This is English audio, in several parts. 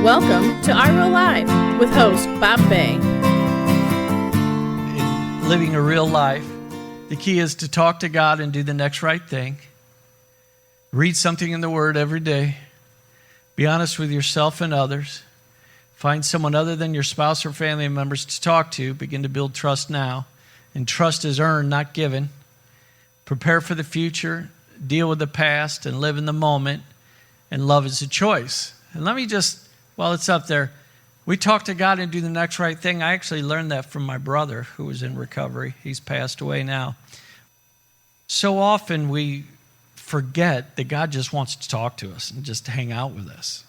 Welcome to iReal Live with host Bob Bay. In living a real life, the key is to talk to God and do the next right thing. Read something in the Word every day. Be honest with yourself and others. Find someone other than your spouse or family members to talk to. Begin to build trust now. And trust is earned, not given. Prepare for the future. Deal with the past and live in the moment. And love is a choice. And let me just, while it's up there, we talk to God and do the next right thing. I actually learned that from my brother who was in recovery. He's passed away now. So often we forget that God just wants to talk to us and just hang out with us.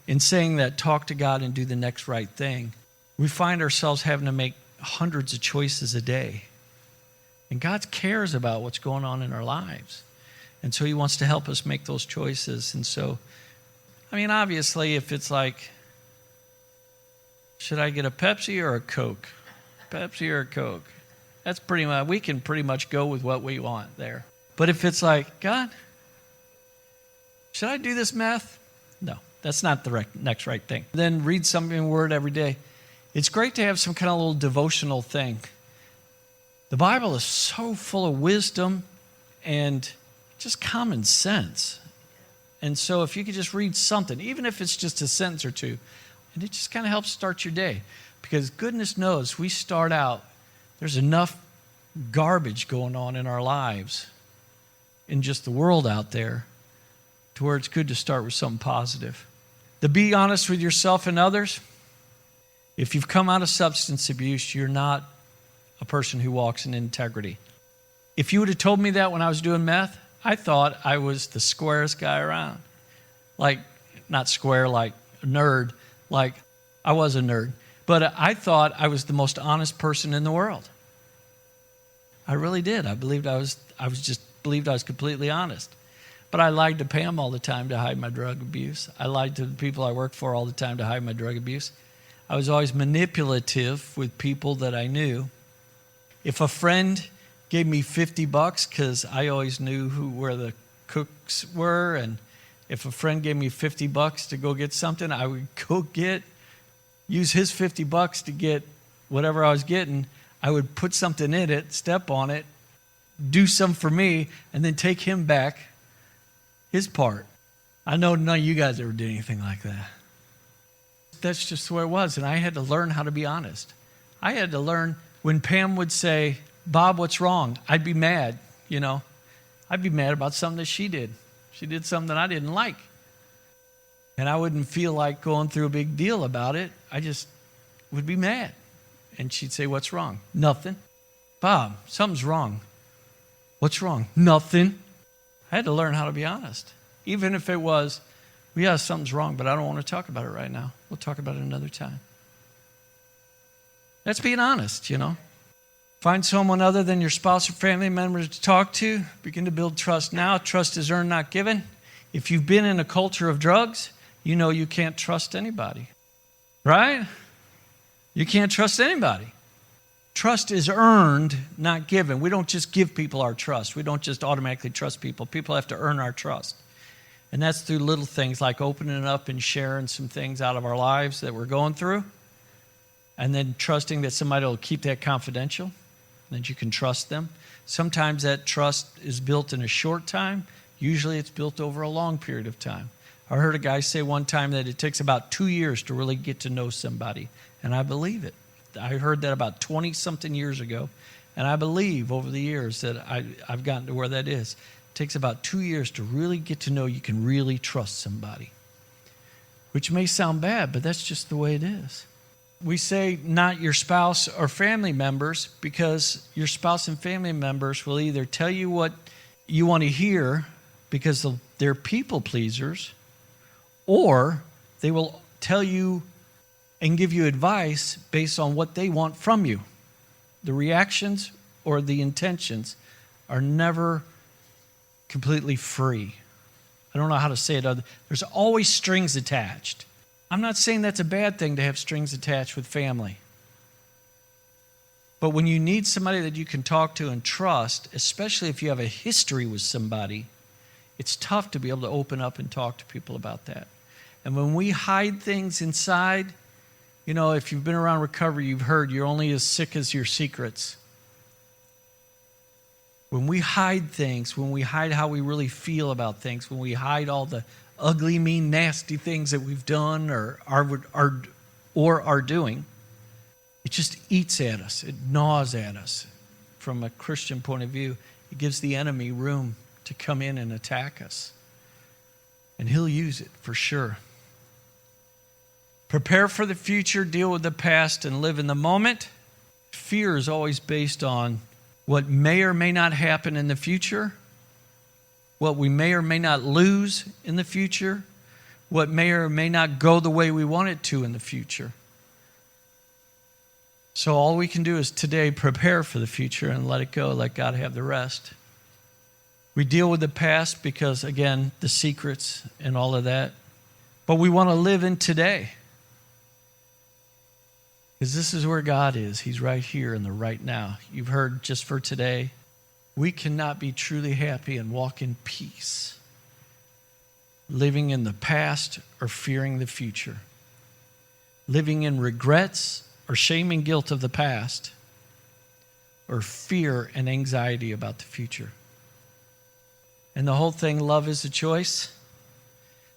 In saying that, talk to God and do the next right thing, we find ourselves having to make hundreds of choices a day. And God cares about what's going on in our lives. And so he wants to help us make those choices. And so, obviously, if it's like, should I get a Pepsi or a Coke? Pepsi or a Coke? That's pretty much, we can pretty much go with what we want there. But if it's like, God, should I do this meth? No, that's not the next right thing. Then read something in the Word every day. It's great to have some kind of little devotional thing. The Bible is so full of wisdom and just common sense. And so if you could just read something, even if it's just a sentence or two, and it just kind of helps start your day. Because goodness knows, we start out, there's enough garbage going on in our lives, in just the world out there, to where it's good to start with something positive. To be honest with yourself and others. If you've come out of substance abuse, you're not a person who walks in integrity. If you would have told me that when I was doing meth, I thought I was the squarest guy around. Like, not square like a nerd, like I was a nerd. But I thought I was the most honest person in the world. I really did. I believed I was completely honest. But I lied to Pam all the time to hide my drug abuse. I lied to the people I worked for all the time to hide my drug abuse. I was always manipulative with people that I knew. If a friend gave me $50, because I always knew where the cooks were, and if a friend gave me $50 to go get something, I would go use his $50 to get whatever I was getting. I would put something in it, step on it, do some for me, and then take him back his part. I know none of you guys ever did anything like that. That's just the way it was, and I had to learn how to be honest. I had to learn when Pam would say, Bob, what's wrong? I'd be mad, I'd be mad about something that she did. She did something that I didn't like. And I wouldn't feel like going through a big deal about it. I just would be mad. And she'd say, what's wrong? Nothing. Bob, something's wrong. What's wrong? Nothing. I had to learn how to be honest. Even if it was, well, yeah, something's wrong, but I don't want to talk about it right now. We'll talk about it another time. That's being honest, Find someone other than your spouse or family members to talk to. Begin to build trust now. Trust is earned, not given. If you've been in a culture of drugs, you know you can't trust anybody. Right? You can't trust anybody. Trust is earned, not given. We don't just give people our trust. We don't just automatically trust people. People have to earn our trust. And that's through little things like opening up and sharing some things out of our lives that we're going through. And then trusting that somebody will keep that confidential, that you can trust them. Sometimes that trust is built in a short time. Usually it's built over a long period of time. I heard a guy say one time that it takes about 2 years to really get to know somebody. And I believe it. I heard that about 20-something years ago. And I believe over the years that I've gotten to where that is. It takes about 2 years to really get to know you can really trust somebody. Which may sound bad, but that's just the way it is. We say not your spouse or family members because your spouse and family members will either tell you what you want to hear because they're people pleasers, or they will tell you and give you advice based on what they want from you. The reactions or the intentions are never completely free. I don't know how to say it. There's always strings attached. I'm not saying that's a bad thing to have strings attached with family. But when you need somebody that you can talk to and trust, especially if you have a history with somebody, it's tough to be able to open up and talk to people about that. And when we hide things inside, you know, if you've been around recovery, you've heard you're only as sick as your secrets. When we hide things, when we hide how we really feel about things, when we hide all the ugly, mean, nasty things that we've done or are doing, it just eats at us. It gnaws at us. From a Christian point of view, it gives the enemy room to come in and attack us. And he'll use it for sure. Prepare for the future, deal with the past, and live in the moment. Fear is always based on what may or may not happen in the future, what we may or may not lose in the future, what may or may not go the way we want it to in the future. So all we can do is today prepare for the future and let it go, let God have the rest. We deal with the past because, again, the secrets and all of that. But we want to live in today. Because this is where God is. He's right here in the right now. You've heard just for today, we cannot be truly happy and walk in peace, living in the past or fearing the future, living in regrets or shame and guilt of the past, or fear and anxiety about the future. And the whole thing, love is a choice.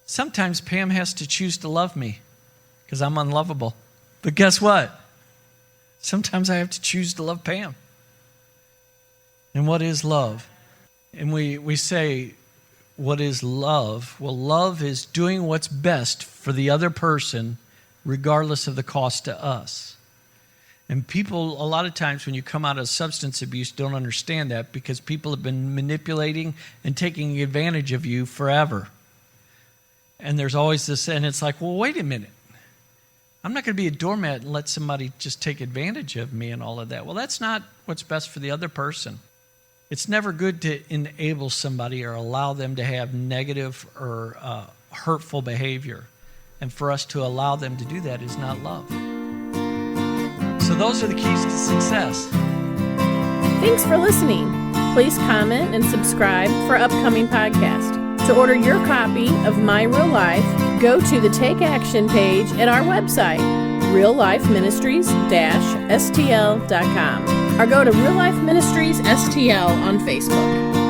Sometimes Pam has to choose to love me because I'm unlovable. But guess what? Sometimes I have to choose to love Pam. And what is love? And we say, what is love? Well, love is doing what's best for the other person, regardless of the cost to us. And people, a lot of times when you come out of substance abuse, don't understand that because people have been manipulating and taking advantage of you forever. And there's always this, and it's like, well, wait a minute. I'm not going to be a doormat and let somebody just take advantage of me and all of that. Well, that's not what's best for the other person. It's never good to enable somebody or allow them to have negative or hurtful behavior. And for us to allow them to do that is not love. So those are the keys to success. Thanks for listening. Please comment and subscribe for upcoming podcasts. To order your copy of My Real Life, go to the Take Action page at our website, reallifeministries-stl.com, or go to Real Life Ministries STL on Facebook.